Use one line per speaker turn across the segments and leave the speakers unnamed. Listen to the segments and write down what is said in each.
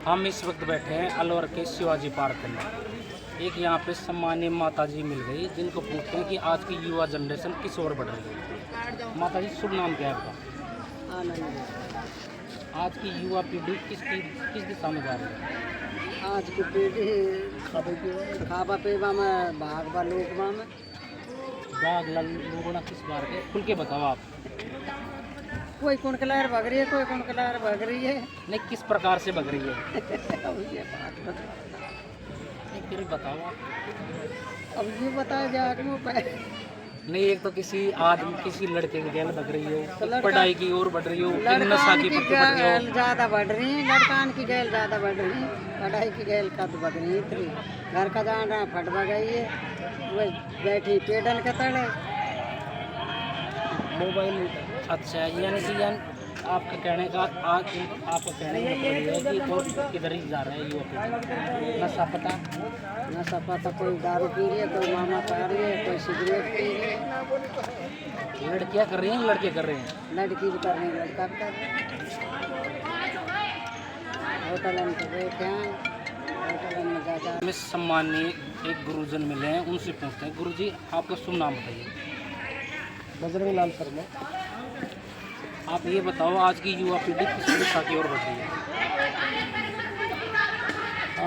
हम इस वक्त बैठे हैं अलवर के शिवाजी पार्क में। एक यहाँ पे सम्मानीय माता जी मिल गई जिनको पूछते हैं कि आज की युवा जनरेशन किस ओर बढ़ रही है। माता जी, शुभ नाम क्या है आपका?
आनंद।
आज की युवा पीढ़ी किस दिशा में जा रही है?
आज की पीढ़ी खावा पीवा में भाग बा लोग में
बाग लोगों किस बार के खुल के बताओ आप।
कोई कौन कलर भग रही है, कोई कौन कलर भग रही है।
नहीं, किस प्रकार से भग रही है?
अब ये बात बता,
नहीं फिर बताओ आप।
अब ये बताया जाए कि वो
नहीं, एक तो किसी आदमी किसी लड़के की गैल भग रही हो,
तो लड़का-
पढ़ाई की ओर बढ़ रही हो, फिर नशा
लड़कान
की
की
प्रति बढ़ रही
गैल
हो।
ज़्यादा बढ़ रही है, लड़कान की गैल ज़्यादा बढ़ रही है, पढ़ाई की गैल कद बढ़ रही है। इतनी घर का जान रहा फट गई है, वह बैठी पेडल के तड़े मोबाइल।
अच्छा, यानी कि आपका कहने का आपका कहने का मतलब ये है कि तो किधर ही जा रहा है युवा पीढ़ी? नशा पता
नशा पता, कोई दारू पी रही है, कोई मामा पा रही है, कोई सिगरेट पी रही है।
लड़कियां कर रही हैं, लड़के कर रहे हैं।
लड़की भी कर रही है, लड़का भी कर रहा है। होटल में तो बैठे हैं, होटल में जा
हमें सम्मानीय एक गुरुजन मिले हैं, उनसे पूछते हैं। गुरुजी, आपका शुभ नाम बताइए।
बजरंग लाल शर्मा।
आप ये बताओ, आज की युवा पीढ़ी किस दिशा की ओर बढ़ रही है?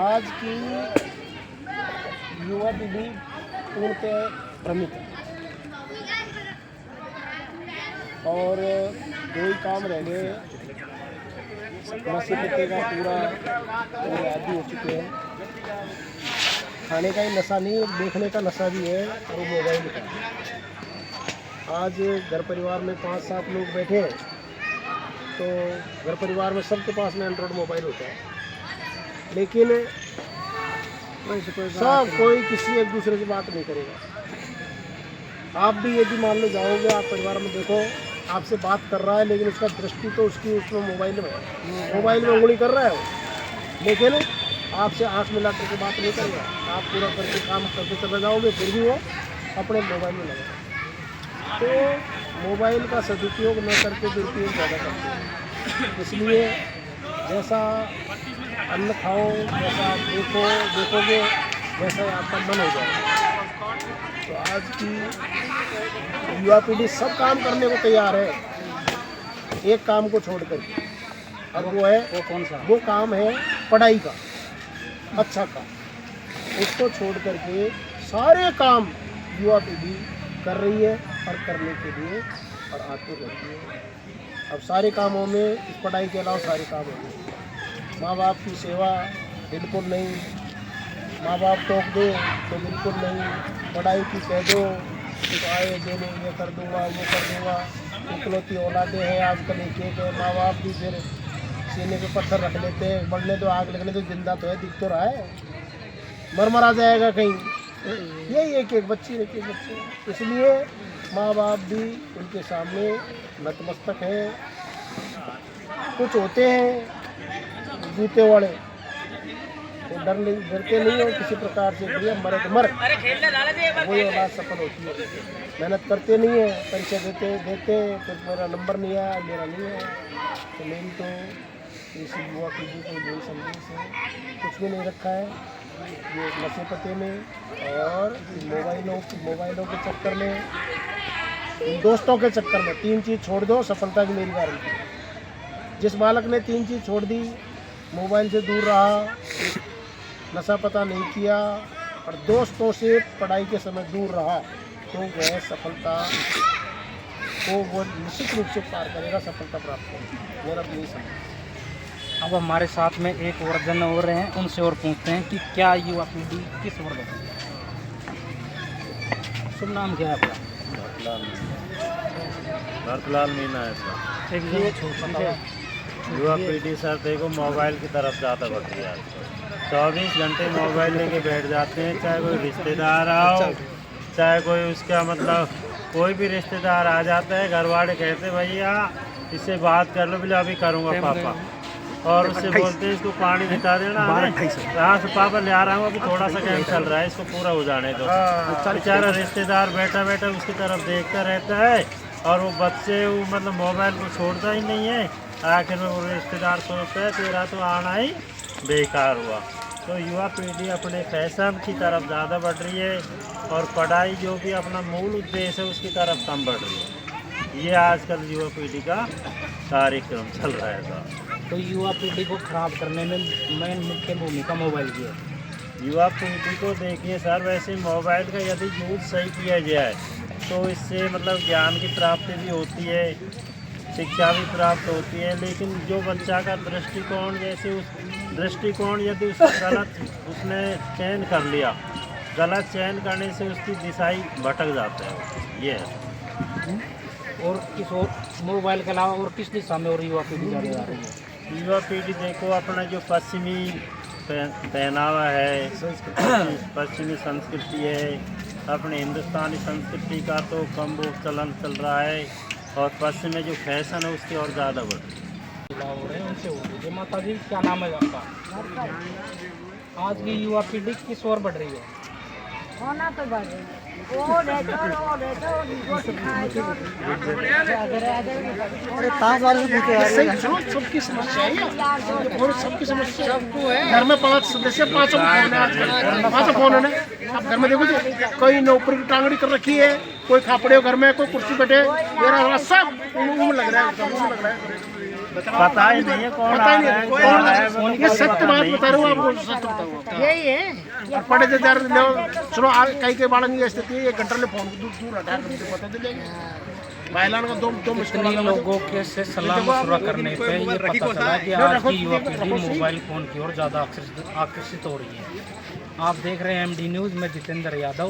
आज की युवा पीढ़ी पूर्णतः भ्रमित है और दो ही काम रह गए। नशे पत्ते का पूरा आदी हो चुके हैं। खाने का ही नशा नहीं, देखने का नशा भी है और वो मोबाइल का। आज घर परिवार में 5-7 लोग बैठे हैं तो घर परिवार में सबके पास में एंड्रॉयड मोबाइल होता है, लेकिन सब कोई किसी एक दूसरे से बात नहीं करेगा। आप भी यदि मान लो जाओगे, आप परिवार में देखो, आपसे बात कर रहा है लेकिन उसका दृष्टि तो उसकी उसमें मोबाइल में है, मोबाइल में उंगली कर रहा है वो, लेकिन आपसे आँख मिला करके बात नहीं करेगा। आप पूरा करके काम करके चले जाओगे, फिर भी वो अपने मोबाइल में लगेगा। तो मोबाइल का सदुपयोग न करके दुरुपयोग ज़्यादा करते हैं। इसलिए जैसा अन्न खाओ, जैसा आप देखोगे वैसा आपका मन हो जाएगा। तो आज की युवा पीढ़ी सब काम करने को तैयार है, एक काम को छोड़कर। अब वो है,
वो कौन सा?
वो काम है पढ़ाई का, अच्छा काम। उसको छोड़ करके सारे काम युवा पीढ़ी कर रही है और करने के लिए और आतुर रहती है। अब सारे कामों में, इस पढ़ाई के अलावा सारे काम होंगे। माँ बाप की सेवा बिल्कुल नहीं, माँ बाप टोक दे तो बिल्कुल नहीं, पढ़ाई की कह दो तो आए देने ये कर दूँगा वो कर दूँगा। इकलौती औलादे हैं आजकल, एक है। माँ बाप भी फिर सीने पे पत्थर रख लेते हैं, बढ़ने तो आग लगने तो, जिंदा तो है, दिख तो रहा है, मर जाएगा कहीं। यही एक बच्ची एक बच्चे, इसलिए माँ बाप भी उनके सामने नतमस्तक है। कुछ होते हैं जूते वाले, तो डरते नहीं हो किसी प्रकार से, भैया मरे तो मर, वही औलाद सफल होती है। मेहनत करते नहीं है, परीक्षा देते फिर मेरा नंबर नहीं आया, मेरा नहीं आया। तो मेरी तो इसी युवा पीढ़ी को यही संदेश है, कुछ भी नहीं रखा है ये नशे पते में और मोबाइलों के चक्कर में, इन दोस्तों के चक्कर में। 3 चीज़ छोड़ दो, सफलता की मेरी गारंटी है। जिस बालक ने 3 चीज़ छोड़ दी, मोबाइल से दूर रहा, नशा पता नहीं किया और दोस्तों से पढ़ाई के समय दूर रहा, तो वह सफलता को वो निश्चित रूप से पार करेगा, सफलता प्राप्त करेगा। मेरा तो यही समझ।
अब हमारे साथ में एक और जन और हैं, उनसे और पूछते हैं कि क्या युवा पीढ़ी किस ओर बढ़ रही है? शुभ नाम क्या है आपका?
भरतलाल मीना है सर।
एक
युवा पीढ़ी सर देखो मोबाइल की तरफ ज़्यादा बढ़ रही है आजकल। 24 घंटे मोबाइल लेके बैठ जाते हैं, चाहे कोई रिश्तेदार आओ, चाहे कोई उसका मतलब कोई भी रिश्तेदार आ जाता है, घर वाले कहते भैया इससे बात कर लो, बोले अभी करूँगा पापा, और उससे बोलते हैं इसको पानी दिखा देना, यहाँ से पापा ले आ रहा हूँ, अभी थोड़ा सा गेम चल रहा है, इसको पूरा हो जाने दो। बेचारा रिश्तेदार बैठा बैठा उसकी तरफ देखता रहता है और वो बच्चे वो मतलब मोबाइल को छोड़ता ही नहीं है। आखिर में वो रिश्तेदार सोचता है तेरा तो आना ही बेकार हुआ। तो युवा पीढ़ी अपने फैशन की तरफ ज़्यादा बढ़ रही है और पढ़ाई जो भी अपना मूल उद्देश्य है उसकी तरफ कम बढ़ रही है। ये आजकल युवा पीढ़ी का कार्यक्रम चल रहा है साहब।
तो युवा पीढ़ी को खराब करने में मेन मुख्य भूमिका मोबाइल की है।
युवा पीढ़ी को देखिए सर, वैसे मोबाइल का यदि यूज सही किया जाए तो इससे मतलब ज्ञान की प्राप्ति भी होती है, शिक्षा भी प्राप्त होती है। लेकिन जो बच्चा का दृष्टिकोण, जैसे उस दृष्टिकोण यदि गलत उसने चयन कर लिया, गलत चयन करने से उसकी दिशा ही भटक जाता है। ये है।
और किस और मोबाइल के अलावा और किस दिशा में और युवा पीढ़ी जा रही है?
युवा पीढ़ी देखो अपना जो पश्चिमी पहनावा है, पश्चिमी संस्कृति है, अपने हिंदुस्तानी संस्कृति का तो कम वो चलन चल रहा है और पश्चिम में जो फैशन है उसकी और ज़्यादा बढ़ रही है।
उनसे हो रही है। माता जी क्या नाम है आपका? आज की युवा पीढ़ी किस ओर बढ़ रही है?
होना तो बढ़ रही है। वो रहता वो सिखाए तो
सही सुनो, सबकी समस्या है और सबकी समस्या सबको है। घर में 5 सदस्य, 5 फोन है आजकल, 5 फोन है ना। आप घर में देखो तो कोई नौकरी की टांगड़ी कर रखी है, कोई खापड़े घर में, कोई कुर्सी बैठे, मेरा सब लग रहा है,
पता ही नहीं है कौन
पता ही
आ रहा है,
नहीं
कौन है,
कौन। ये सत्य बात बता रहा हूँ आपको, सत्य बताऊँ।
यही है।
और पढ़े थे यार सुनो, कई कई बाड़न की स्थिति है, 1 घंटे ले फोन दूर दूर हटा कर मुझे पता चलेगा। बाइलान का 2
कितने लोगों के से सलाह मशवरा करने पे ये पता चला कि आज की युवा पीढ़ी मोबाइल फ़ोन की ओर ज़्यादा आकर्षित हो रही है। आप देख रहे हैं MD न्यूज़ में जितेंद्र यादव।